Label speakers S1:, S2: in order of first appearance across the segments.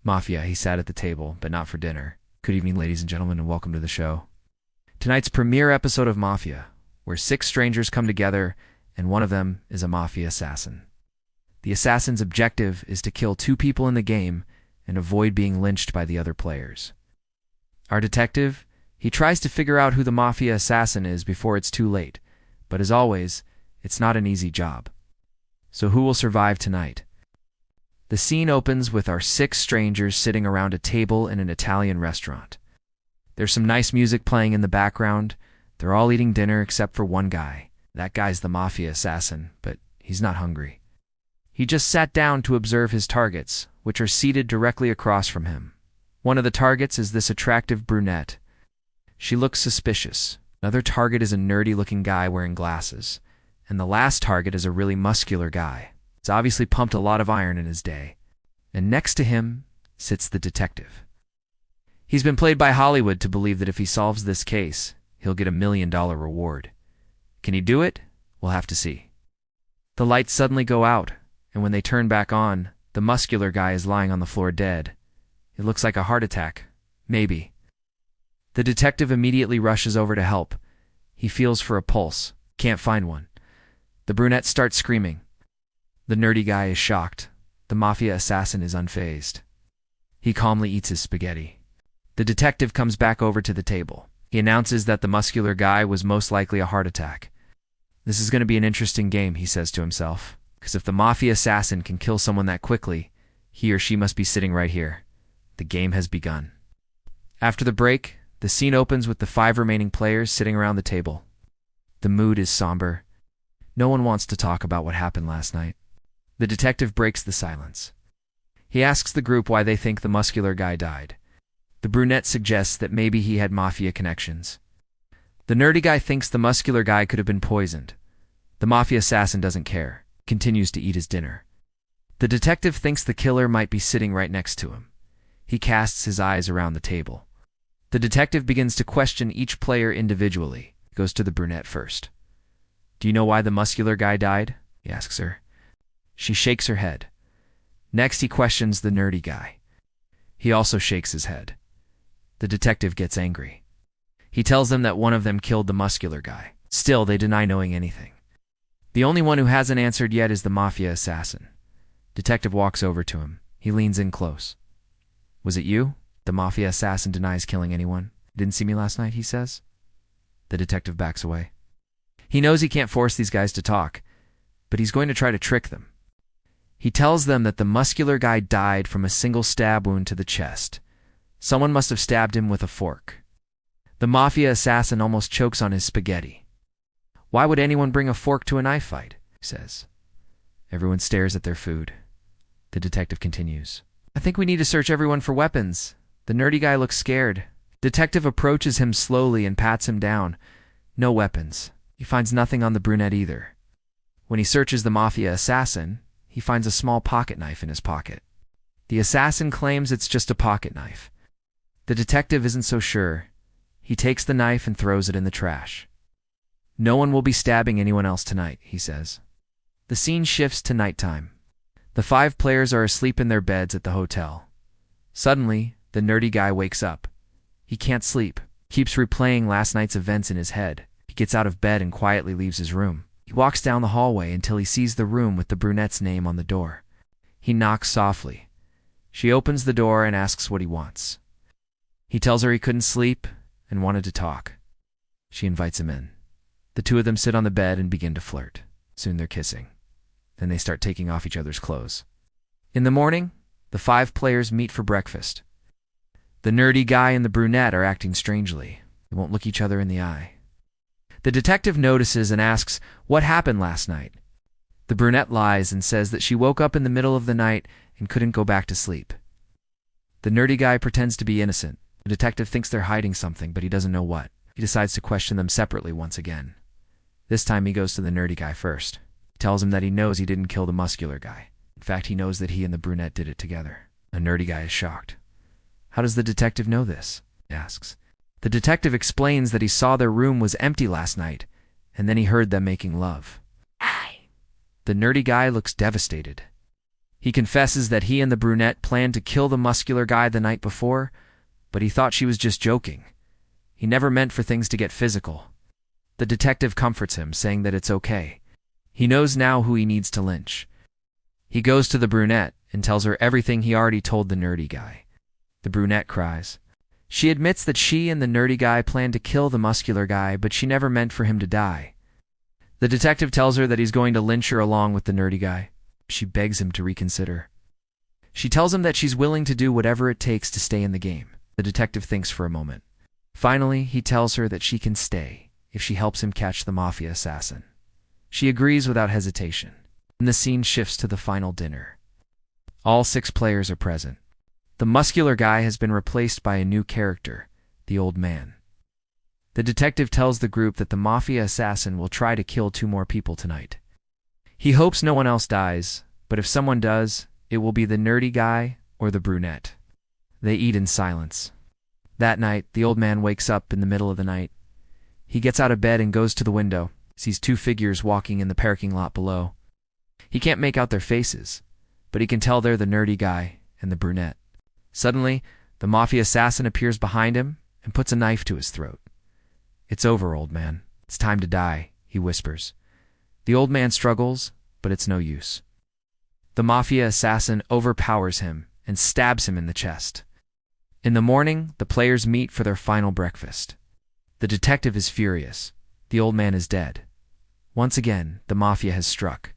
S1: Mafia, he sat at the table, but not for dinner. Good evening, ladies and gentlemen, and welcome to the show. Tonight's premiere episode of Mafia, where 6 strangers come together, and one of them is a Mafia assassin. The assassin's objective is to kill 2 people in the game and avoid being lynched by the other players. Our detective, he tries to figure out who the Mafia assassin is before it's too late, but as always, it's not an easy job. So who will survive tonight? The scene opens with our 6 strangers sitting around a table in an Italian restaurant. There's some nice music playing in the background. They're all eating dinner except for one guy. That guy's the Mafia assassin, but he's not hungry. He just sat down to observe his targets, which are seated directly across from him. One of the targets is this attractive brunette. She looks suspicious. Another target is a nerdy-looking guy wearing glasses. And the last target is a really muscular guy. He's obviously pumped a lot of iron in his day. And next to him sits the detective. He's been played by Hollywood to believe that if he solves this case, he'll get $1 million reward. Can he do it? We'll have to see. The lights suddenly go out, and when they turn back on, the muscular guy is lying on the floor dead. It looks like a heart attack. Maybe. The detective immediately rushes over to help. He feels for a pulse. Can't find one. The brunette starts screaming. The nerdy guy is shocked. The Mafia assassin is unfazed. He calmly eats his spaghetti. The detective comes back over to the table. He announces that the muscular guy was most likely a heart attack. This is going to be an interesting game, he says to himself, because if the Mafia assassin can kill someone that quickly, he or she must be sitting right here. The game has begun. After the break, the scene opens with the 5 remaining players sitting around the table. The mood is somber. No one wants to talk about what happened last night. The detective breaks the silence. He asks the group why they think the muscular guy died. The brunette suggests that maybe he had Mafia connections. The nerdy guy thinks the muscular guy could have been poisoned. The Mafia assassin doesn't care, continues to eat his dinner. The detective thinks the killer might be sitting right next to him. He casts his eyes around the table. The detective begins to question each player individually. He goes to the brunette first. Do you know why the muscular guy died? He asks her. She shakes her head. Next, he questions the nerdy guy. He also shakes his head. The detective gets angry. He tells them that one of them killed the muscular guy. Still, they deny knowing anything. The only one who hasn't answered yet is the Mafia assassin. Detective walks over to him. He leans in close. Was it you? The Mafia assassin denies killing anyone. Didn't see me last night, he says. The detective backs away. He knows he can't force these guys to talk, but he's going to try to trick them. He tells them that the muscular guy died from a single stab wound to the chest. Someone must have stabbed him with a fork. The Mafia assassin almost chokes on his spaghetti. Why would anyone bring a fork to a knife fight? He says. Everyone stares at their food. The detective continues. I think we need to search everyone for weapons. The nerdy guy looks scared. Detective approaches him slowly and pats him down. No weapons. He finds nothing on the brunette either. When he searches the Mafia assassin, he finds a small pocket knife in his pocket. The assassin claims it's just a pocket knife. The detective isn't so sure. He takes the knife and throws it in the trash. No one will be stabbing anyone else tonight, he says. The scene shifts to nighttime. The 5 players are asleep in their beds at the hotel. Suddenly, the nerdy guy wakes up. He can't sleep. Keeps replaying last night's events in his head. He gets out of bed and quietly leaves his room. He walks down the hallway until he sees the room with the brunette's name on the door. He knocks softly. She opens the door and asks what he wants. He tells her he couldn't sleep and wanted to talk. She invites him in. The 2 of them sit on the bed and begin to flirt. Soon they're kissing. Then they start taking off each other's clothes. In the morning, the 5 players meet for breakfast. The nerdy guy and the brunette are acting strangely. They won't look each other in the eye. The detective notices and asks what happened last night. The brunette lies and says that she woke up in the middle of the night and couldn't go back to sleep. The nerdy guy pretends to be innocent. The detective thinks they're hiding something, but he doesn't know what. He decides to question them separately once again. This time he goes to the nerdy guy first. He tells him that he knows he didn't kill the muscular guy. In fact, he knows that he and the brunette did it together. The nerdy guy is shocked. How does the detective know this? He asks. The detective explains that he saw their room was empty last night, and then he heard them making love. The nerdy guy looks devastated. He confesses that he and the brunette planned to kill the muscular guy the night before, but he thought she was just joking. He never meant for things to get physical. The detective comforts him, saying that it's okay. He knows now who he needs to lynch. He goes to the brunette and tells her everything he already told the nerdy guy. The brunette cries. She admits that she and the nerdy guy planned to kill the muscular guy, but she never meant for him to die. The detective tells her that he's going to lynch her along with the nerdy guy. She begs him to reconsider. She tells him that she's willing to do whatever it takes to stay in the game. The detective thinks for a moment. Finally, he tells her that she can stay if she helps him catch the Mafia assassin. She agrees without hesitation, and the scene shifts to the final dinner. All 6 players are present. The muscular guy has been replaced by a new character, the old man. The detective tells the group that the Mafia assassin will try to kill 2 more people tonight. He hopes no one else dies, but if someone does, it will be the nerdy guy or the brunette. They eat in silence. That night, the old man wakes up in the middle of the night. He gets out of bed and goes to the window, sees 2 figures walking in the parking lot below. He can't make out their faces, but he can tell they're the nerdy guy and the brunette. Suddenly, the Mafia assassin appears behind him and puts a knife to his throat. "It's over, old man. It's time to die," he whispers. The old man struggles, but it's no use. The Mafia assassin overpowers him and stabs him in the chest. In the morning, the players meet for their final breakfast. The detective is furious. The old man is dead. Once again, the Mafia has struck.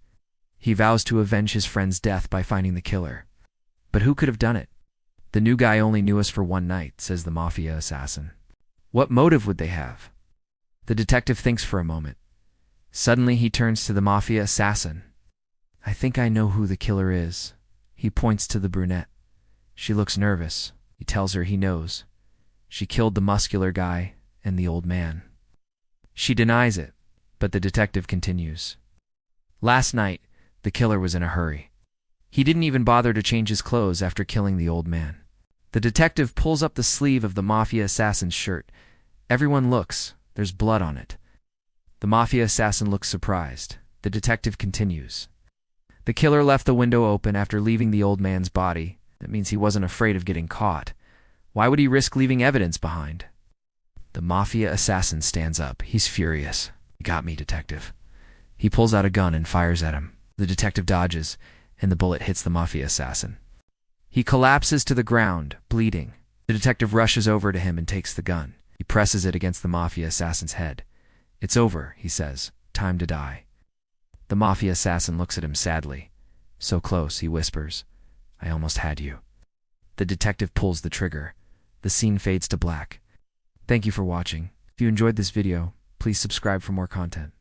S1: He vows to avenge his friend's death by finding the killer. But who could have done it? "The new guy only knew us for one night," says the Mafia assassin. What motive would they have? The detective thinks for a moment. Suddenly, he turns to the Mafia assassin. "I think I know who the killer is." He points to the brunette. She looks nervous. He tells her he knows. She killed the muscular guy and the old man. She denies it, but the detective continues. "Last night, the killer was in a hurry. He didn't even bother to change his clothes after killing the old man." The detective pulls up the sleeve of the Mafia assassin's shirt. Everyone looks. There's blood on it. The Mafia assassin looks surprised. The detective continues. "The killer left the window open after leaving the old man's body. That means he wasn't afraid of getting caught. Why would he risk leaving evidence behind?" The Mafia assassin stands up. He's furious. "You got me, detective." He pulls out a gun and fires at him. The detective dodges, and the bullet hits the Mafia assassin. He collapses to the ground, bleeding. The detective rushes over to him and takes the gun. He presses it against the Mafia assassin's head. "It's over," he says. "Time to die." The Mafia assassin looks at him sadly. "So close," he whispers. "I almost had you." The detective pulls the trigger. The scene fades to black. Thank you for watching. If you enjoyed this video, please subscribe for more content.